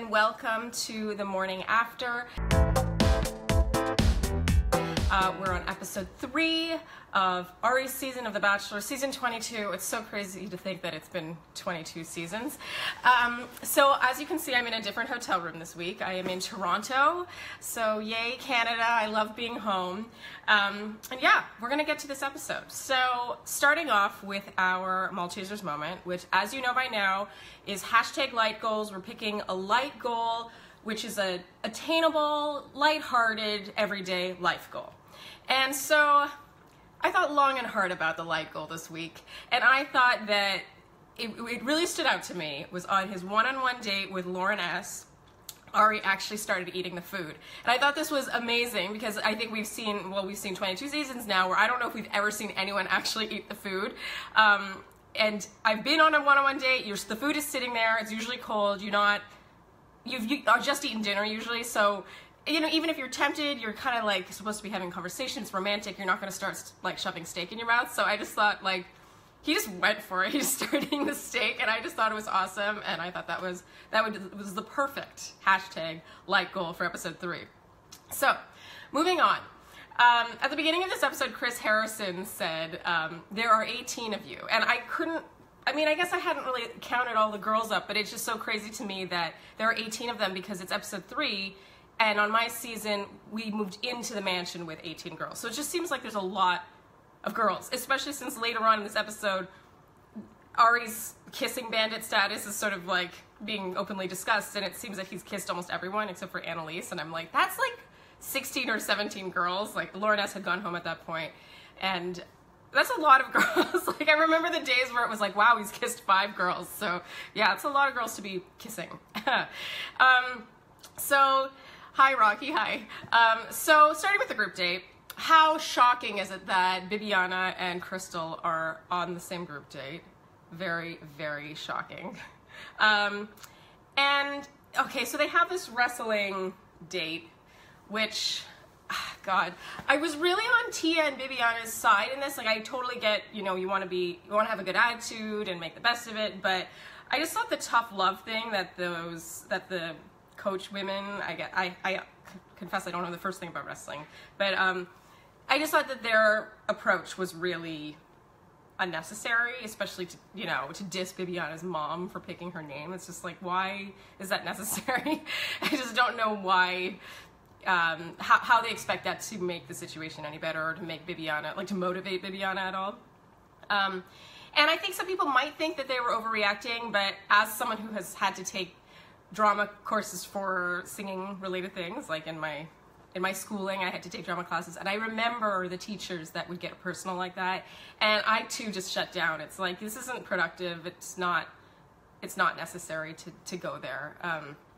and welcome to the morning after. We're on episode 3 of Ari's season of The Bachelor, season 22. It's so crazy to think that it's been 22 seasons. So as you can see, I'm in a different hotel room this week. I am in Toronto, so yay Canada, I love being home. And yeah, we're gonna get to this episode. So starting off with our Maltesers moment, which as you know by now is hashtag light goals. We're picking a light goal, which is a attainable, lighthearted, everyday life goal. And so I thought long and hard about the light goal this week, and I thought that it really stood out to me was on his one-on-one date with Lauren S. Ari actually started eating the food. And I thought this was amazing because I think we've seen 22 seasons now where I don't know if we've ever seen anyone actually eat the food. And I've been on a one-on-one date, the food is sitting there, it's usually cold, you've just eaten dinner usually, so you know, even if you're tempted, you're kind of like supposed to be having conversations, romantic, you're not going to start like shoving steak in your mouth. So I just thought like, he just went for it. He just started eating the steak and I just thought it was awesome. And I thought that was the perfect hashtag light goal for episode 3. So moving on. At the beginning of this episode, Chris Harrison said, there are 18 of you. And I guess I hadn't really counted all the girls up, but it's just so crazy to me that there are 18 of them because it's episode 3. And on my season, we moved into the mansion with 18 girls. So it just seems like there's a lot of girls, especially since later on in this episode, Ari's kissing bandit status is sort of like being openly discussed, and it seems that he's kissed almost everyone except for Annelise, and I'm like, that's like 16 or 17 girls. Like, Lauren S. had gone home at that point, and that's a lot of girls. Like, I remember the days where it was like, wow, he's kissed 5 girls. So yeah, it's a lot of girls to be kissing. Hi, Rocky, hi. So starting with the group date, how shocking is it that Bibiana and Crystal are on the same group date? Very, very shocking. And, okay, so they have this wrestling date, which, God, I was really on Tia and Bibiana's side in this. Like, I totally get, you know, you want to have a good attitude and make the best of it, but I just thought the tough love thing that the coach women, I confess I don't know the first thing about wrestling, but I just thought that their approach was really unnecessary, especially to diss Bibiana's mom for picking her name. It's just like, why is that necessary? I just don't know why, how they expect that to make the situation any better or to make Bibiana, like to motivate Bibiana at all. And I think some people might think that they were overreacting, but as someone who has had to take drama courses for singing related things, like in my schooling I had to take drama classes, and I remember the teachers that would get personal like that, and I too just shut down. It's like, this isn't productive, it's not necessary to go there.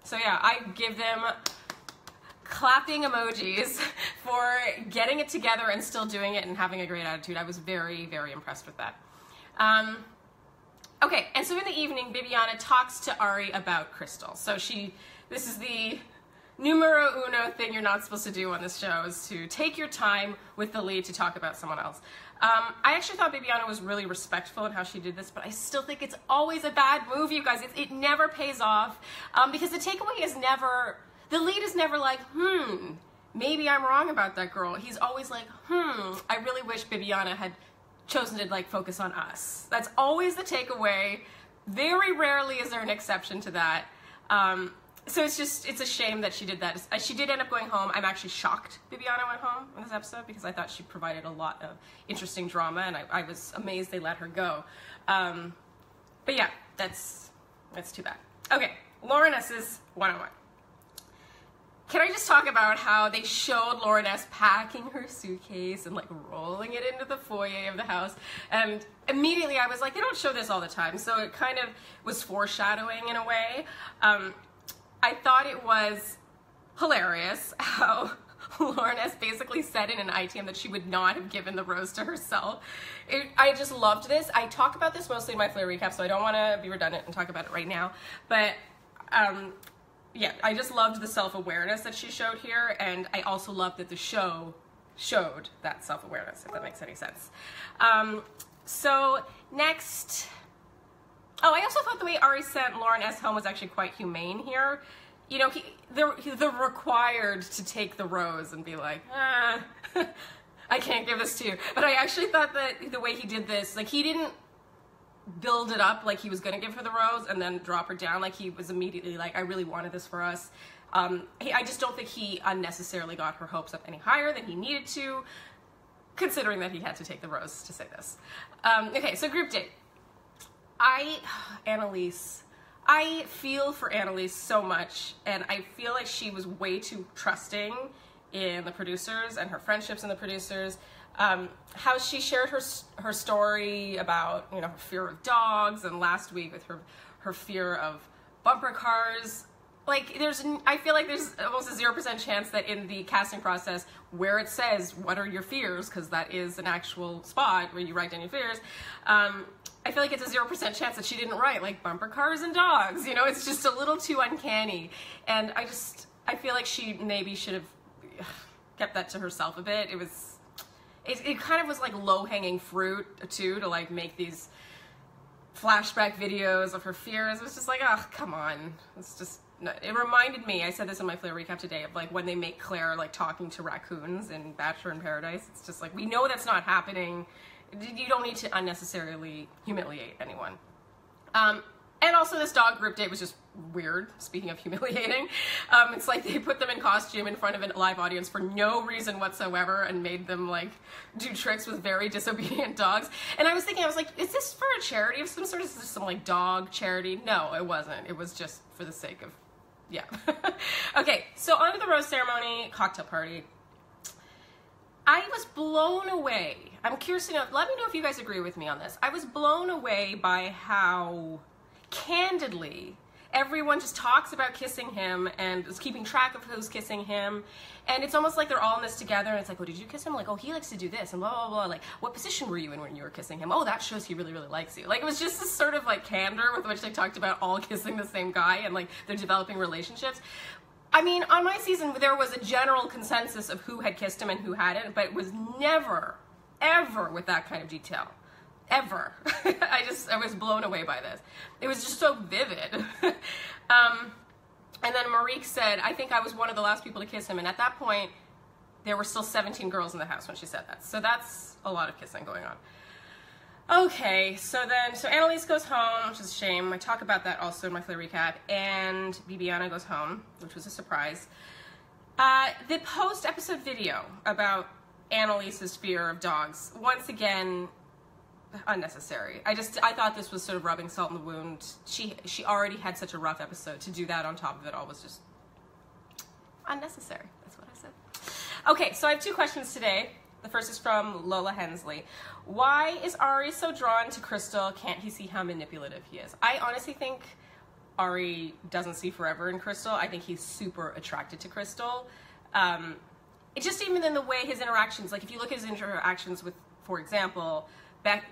So yeah, I give them clapping emojis for getting it together and still doing it and having a great attitude. I was very, very impressed with that. Okay, and so in the evening, Bibiana talks to Ari about Crystal. So this is the numero uno thing you're not supposed to do on this show, is to take your time with the lead to talk about someone else. I actually thought Bibiana was really respectful in how she did this, but I still think it's always a bad move, you guys. It never pays off, because the takeaway is never, the lead is never like, maybe I'm wrong about that girl. He's always like, I really wish Bibiana had chosen to like focus on us. That's always the takeaway. Very rarely is there an exception to that. So it's a shame that she did that. She did end up going home. I'm actually shocked Bibiana went home in this episode because I thought she provided a lot of interesting drama, and I was amazed they let her go. But yeah, that's too bad. Okay, Lauren S.'s one-on-one. Can I just talk about how they showed Lauren S. packing her suitcase and like rolling it into the foyer of the house, and immediately I was like, they don't show this all the time, so it kind of was foreshadowing in a way. I thought it was hilarious how Lauren S. basically said in an ITM that she would not have given the rose to herself. I just loved this. I talk about this mostly in my Flair recap, so I don't want to be redundant and talk about it right now, but yeah, I just loved the self-awareness that she showed here, and I also loved that the show showed that self-awareness, if that makes any sense. So next, oh, I also thought the way Ari sent Lauren S. home was actually quite humane here. you know, they're required to take the rose and be like, I can't give this to you. But I actually thought that the way he did this, like, he didn't build it up like he was going to give her the rose and then drop her down. Like, he was immediately like, I really wanted this for us. I just don't think he unnecessarily got her hopes up any higher than he needed to, considering that he had to take the rose to say this. Okay, so group date. Annelise. I feel for Annelise so much, and I feel like she was way too trusting in the producers and her friendships in the producers. How she shared her story about, you know, her fear of dogs, and last week with her fear of bumper cars. Like, I feel like there's almost a 0% chance that in the casting process where it says, what are your fears, because that is an actual spot where you write down your fears, I feel like it's a 0% chance that she didn't write, like, bumper cars and dogs, you know? It's just a little too uncanny. And I feel like she maybe should have kept that to herself a bit. It kind of was like low-hanging fruit, too, to, like, make these flashback videos of her fears. It was just like, oh, come on. It's just... It reminded me, I said this in my Flair recap today, of like when they make Claire like talking to raccoons in Bachelor in Paradise. It's just like, we know that's not happening. You don't need to unnecessarily humiliate anyone. And also this dog group date was just weird, speaking of humiliating. It's like they put them in costume in front of a live audience for no reason whatsoever and made them like do tricks with very disobedient dogs. And I was thinking, I was like, is this for a charity of some sort? Is this some like dog charity? No, it wasn't. It was just for the sake of, yeah. Okay, so on to the rose ceremony, cocktail party. I was blown away. I'm curious to know, let me know if you guys agree with me on this. I was blown away by how candidly everyone just talks about kissing him and is keeping track of who's kissing him, and it's almost like they're all in this together, and it's like, oh, did you kiss him? Like, oh, he likes to do this, and blah, blah, blah. Like, what position were you in when you were kissing him? Oh, that shows he really, really likes you. Like, it was just this sort of like candor with which they talked about all kissing the same guy and like they're developing relationships. I mean, on my season, there was a general consensus of who had kissed him and who hadn't, but it was never, ever with that kind of detail. Ever. I was blown away by this. It was just so vivid. And then Marique said, I think I was one of the last people to kiss him, and at that point, there were still 17 girls in the house when she said that. So that's a lot of kissing going on. Okay, so Annelise goes home, which is a shame. I talk about that also in my Flair recap, and Bibiana goes home, which was a surprise. The post-episode video about Annelise's fear of dogs, once again, unnecessary. I thought this was sort of rubbing salt in the wound. She already had such a rough episode. To do that on top of it all was just unnecessary. That's what I said. Okay, so I have two questions today. The first is from Lola Hensley. Why is Ari so drawn to Crystal? Can't he see how manipulative he is? I honestly think Ari doesn't see forever in Crystal. I think he's super attracted to Crystal. It just even in the way his interactions, like if you look at his interactions with, for example,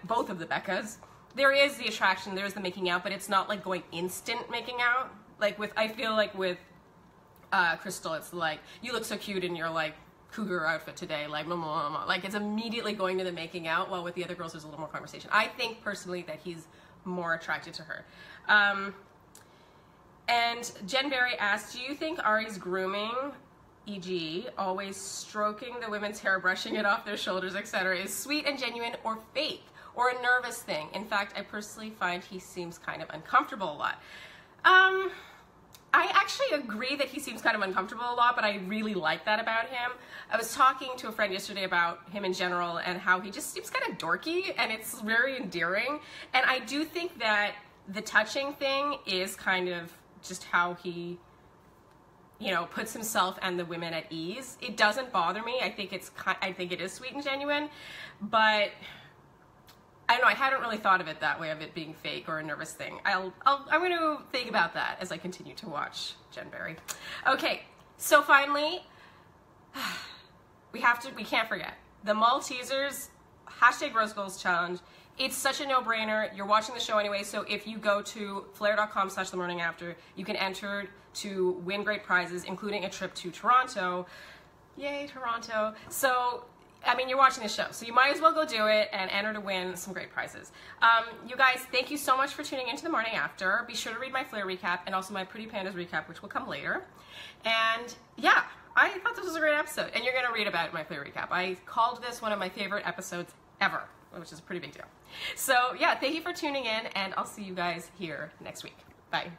both of the Beccas, there is the attraction, there's the making out, but it's not like going instant making out. Like I feel like with Crystal, it's like, you look so cute in your like cougar outfit today, like blah, blah, blah. Like it's immediately going to the making out, while with the other girls there's a little more conversation. I think personally that he's more attracted to her. And Jen Berry asked, do you think Ari's grooming, e.g. always stroking the women's hair, brushing it off their shoulders, etc., is sweet and genuine or fake or a nervous thing? In fact, I personally find he seems kind of uncomfortable a lot. I actually agree that he seems kind of uncomfortable a lot, but I really like that about him. I was talking to a friend yesterday about him in general and how he just seems kind of dorky, and it's very endearing. And I do think that the touching thing is kind of just how he, you know, puts himself and the women at ease. It doesn't bother me. I think it is sweet and genuine, but I don't know. I hadn't really thought of it that way, of it being fake or a nervous thing. I'm going to think about that as I continue to watch Jen Berry. Okay, so finally, we can't forget the Maltesers #Rose Goals Challenge. It's such a no-brainer. You're watching the show anyway, so if you go to flair.com/themorningafter, you can enter to win great prizes, including a trip to Toronto. Yay, Toronto. So I mean, you're watching the show, so you might as well go do it and enter to win some great prizes. You guys, thank you so much for tuning into the morning after. Be sure to read my Flair recap and also my Pretty Pandas recap, which will come later. And yeah, I thought this was a great episode, and you're going to read about my Flair recap. I called this one of my favorite episodes ever, which is a pretty big deal. So yeah, thank you for tuning in, and I'll see you guys here next week. Bye.